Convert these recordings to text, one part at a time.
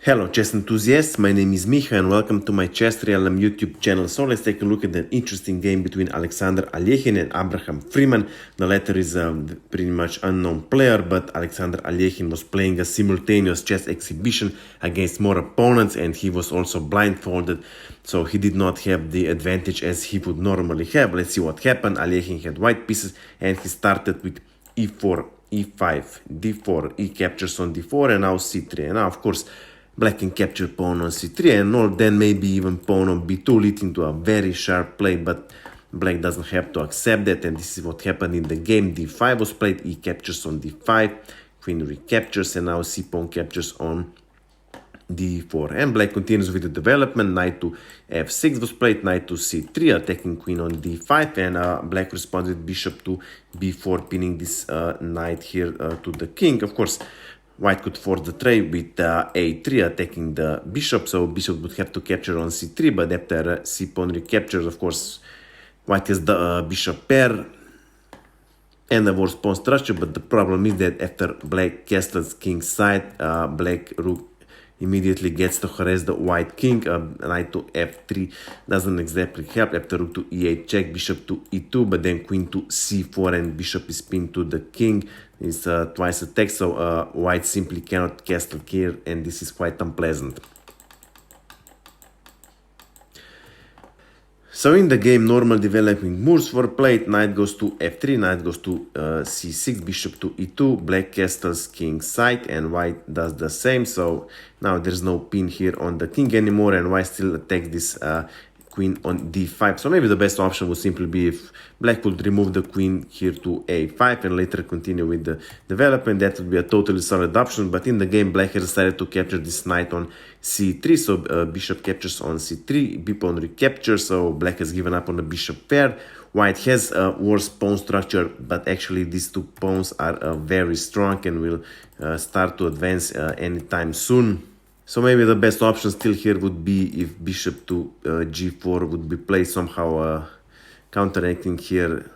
Hello chess enthusiasts, my name is Miha and welcome to my chessrealm YouTube channel. So let's take a look at an interesting game between Alexander Alekhine and Abraham Frieman. The latter is a pretty much unknown player, but Alexander Alekhine was playing a simultaneous chess exhibition against more opponents and he was also blindfolded, so he did not have the advantage as he would normally have. Let's see what happened. Alekhine had white pieces and he started with e4, e5, d4, e captures on d4 and now c3. And now of course Black can capture pawn on c3 and all, then maybe even pawn on b2, leading to a very sharp play, but Black doesn't have to accept that, and this is what happened in the game. d5 was played, e captures on d5, queen recaptures, and now c pawn captures on d4. And Black continues with the development. Knight to f6 was played, knight to c3, attacking queen on d5, and Black responds with bishop to b4, pinning this knight here to the king. Of course, White could force the trade with a3, attacking the bishop, so bishop would have to capture on c3, but after c pawn recaptures, of course, White has the bishop pair and the worse pawn structure, but the problem is that after Black castles king side, Black rook immediately gets to harass the white king. Knight to f3 doesn't exactly help. After rook to e8 check, bishop to e2, but then queen to c4 and bishop is pinned to the king. It's twice attack, so white simply cannot castle here, and this is quite unpleasant. So in the game, normal developing moves were played. Knight goes to f3, knight goes to c6, bishop to e2, Black castles king side, and White does the same. So now there's no pin here on the king anymore, and White still attacks this queen on d5. So maybe the best option would simply be if Black would remove the queen here to a5 and later continue with the development. That would be a totally solid option, but in the game Black has decided to capture this knight on c3, so bishop captures on c3, b pawn recapture, so Black has given up on the bishop pair. White has a worse pawn structure, but actually these two pawns are very strong and will start to advance anytime soon. So maybe the best option still here would be if bishop to g4 would be played, somehow counteracting here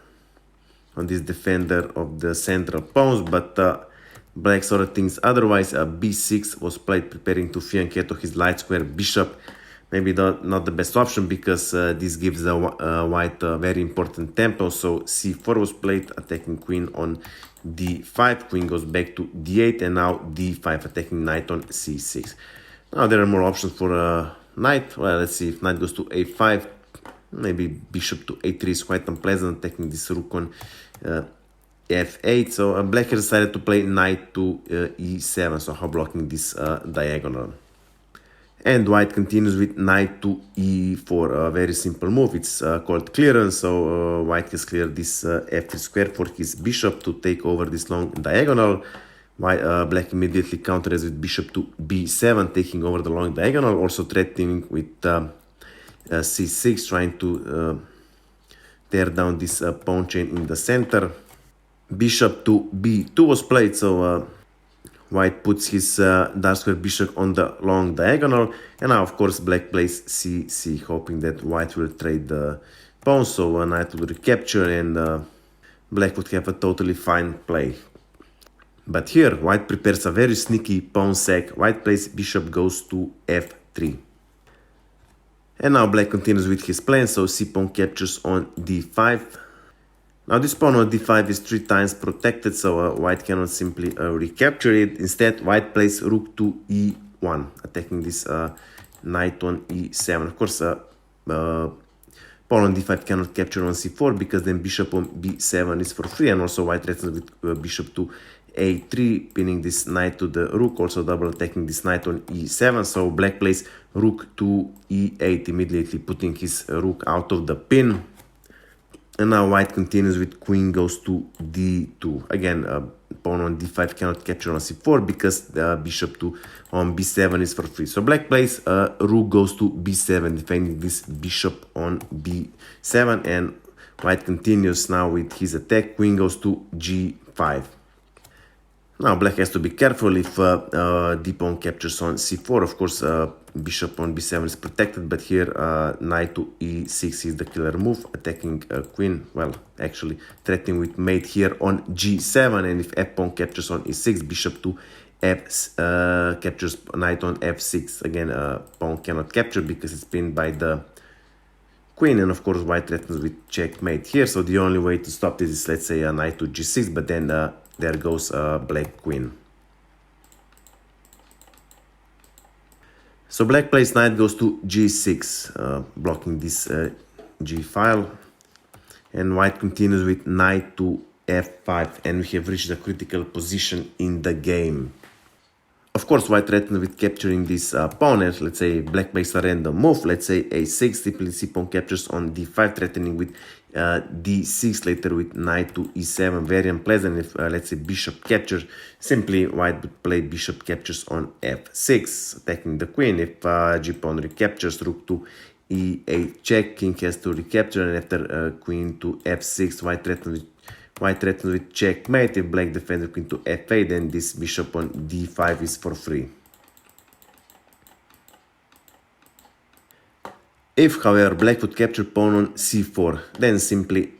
on this defender of the central pawns, but Black sort of thinks otherwise. b6 was played, preparing to fianchetto his light square bishop. Maybe not the best option because this gives the white a very important tempo. So c4 was played, attacking queen on d5, queen goes back to d8, and now d5, attacking knight on c6. Now there are more options for knight. Well, let's see, if knight goes to a5, maybe bishop to a3 is quite unpleasant, attacking this rook on f8. So Black has decided to play knight to e7, somehow blocking this diagonal. And White continues with knight to e4, a very simple move. It's called clearance, so White has cleared this f3 square for his bishop to take over this long diagonal. Black immediately counters with bishop to b7, taking over the long diagonal, also threatening with c6, trying to tear down this pawn chain in the center. Bishop to b2 was played, so White puts his dark square bishop on the long diagonal, and now of course Black plays c6, hoping that White will trade the pawn, so knight will recapture and Black would have a totally fine play. But here White prepares a very sneaky pawn sack. White plays bishop goes to f3. And now Black continues with his plan, so c pawn captures on d5. Now this pawn on d5 is 3 times protected, so White cannot simply recapture it. Instead, White plays rook to e1, attacking this knight on e7. Of course, pawn on d5 cannot capture on c4 because then bishop on b7 is for free, and also White threatens with bishop to a3, pinning this knight to the rook, also double attacking this knight on e7. So Black plays rook to e8, immediately putting his rook out of the pin. And now White continues with queen goes to d2. Again, pawn on d5 cannot capture on c4 because the bishop to on b7 is for free. So Black plays rook goes to b7, defending this bishop on b7, and White continues now with his attack. Queen goes to g5. Now Black has to be careful if d pawn captures on c4. Of course, bishop on b7 is protected, but here knight to e6 is the killer move, attacking queen. Well, actually threatening with mate here on g7, and if f pawn captures on e6, bishop to captures knight on f6. Again, pawn cannot capture because it's pinned by the queen, and of course white threatens with checkmate here. So the only way to stop this is, let's say, a knight to g6, but then there goes black queen. So black plays knight goes to g6, blocking this g file, and white continues with knight to f5, and we have reached the critical position in the game. Of course, white threatens with capturing this pawn, and let's say black makes a random move, let's say a6, simply pawn captures on d5, threatening with d6, later with knight to e7, very unpleasant. If let's say bishop captures, simply white would play bishop captures on f6, attacking the queen. If g pawn recaptures, rook to e8 check, king has to recapture, and after queen to f6, white threatens with checkmate. If black defends queen to f8, then this bishop on d5 is for free. If, however, black would capture pawn on c4, then simply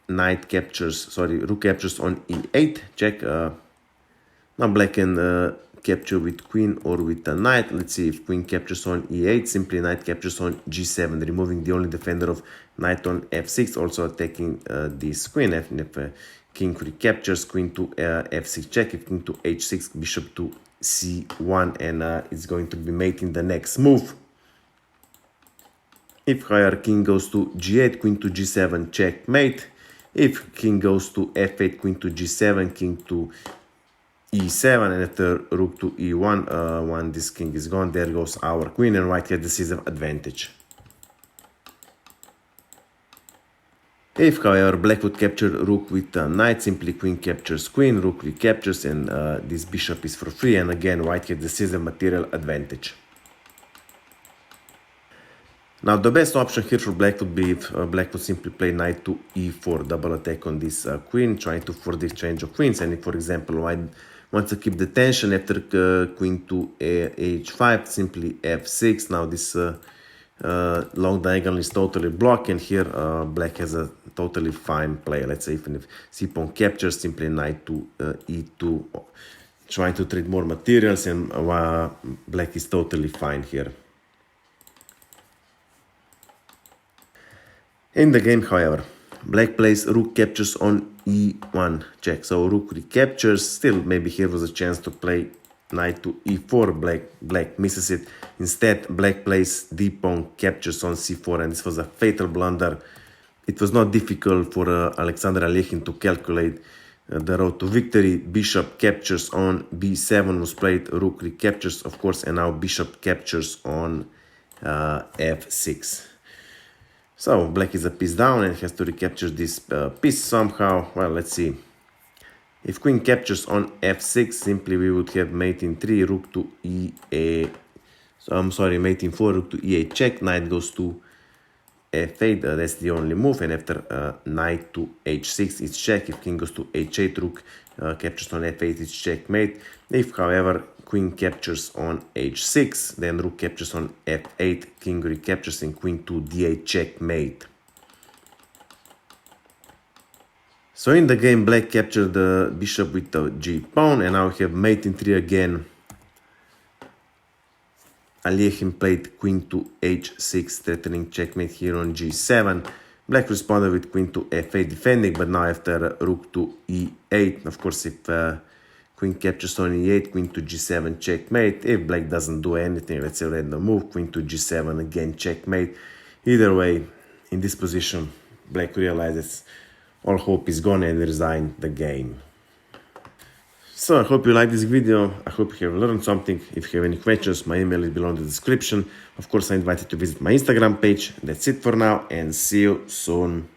rook captures on e8, check. Now black can capture with queen or with a knight. Let's see, if queen captures on e8, simply knight captures on g7, removing the only defender of knight on f6, also attacking this queen. If king recaptures, queen to f6 check. If king to h6, bishop to c1, and it's going to be mating the next move. If, however, king goes to g8, queen to g7, checkmate. If king goes to f8, queen to g7, king to e7, and after rook to e1, when this king is gone, there goes our queen, and white has decisive advantage. If, however, black would capture rook with a knight, simply queen captures queen, rook recaptures, and this bishop is for free, and again white has decisive material advantage. Now the best option here for black would be if black would simply play knight to e4, double attack on this queen, trying to force the exchange of queens. And if, for example, white wants to keep the tension after queen to h5, simply f6. Now this long diagonal is totally blocked, and here black has a totally fine play. Let's say even if c-pawn captures, simply knight to e2, trying to trade more materials, and black is totally fine here. In the game, however, black plays rook captures on e1, check. So rook recaptures, still maybe here was a chance to play knight to e4, black misses it. Instead, black plays d-pawn captures on c4, and this was a fatal blunder. It was not difficult for Alexander Alekhine to calculate the road to victory. Bishop captures on b7 was played, rook recaptures, of course, and now bishop captures on f6. So black is a piece down and has to recapture this piece somehow. Well, let's see. If queen captures on f6, simply we would have mate in 3, rook to mate in 4, rook to e8 check, knight goes to f8, that's the only move, and after knight to h6 it's check. If king goes to h8, rook captures on f8, it's checkmate. If, however, queen captures on h6, then rook captures on f8, king recaptures, and queen to d8 checkmate. So in the game, black captured the bishop with the g pawn, and now we have mate in 3 again. Alekhine played queen to h6, threatening checkmate here on g7. Black responded with queen to f8 defending, but now after rook to e8, of course if queen captures on e8, queen to g7 checkmate. If black doesn't do anything, let's say random move, queen to g7 again checkmate. Either way, in this position, black realizes all hope is gone and resign the game. So I hope you liked this video. I hope you have learned something. If you have any questions, my email is below in the description. Of course, I invite you to visit my Instagram page. That's it for now, and see you soon.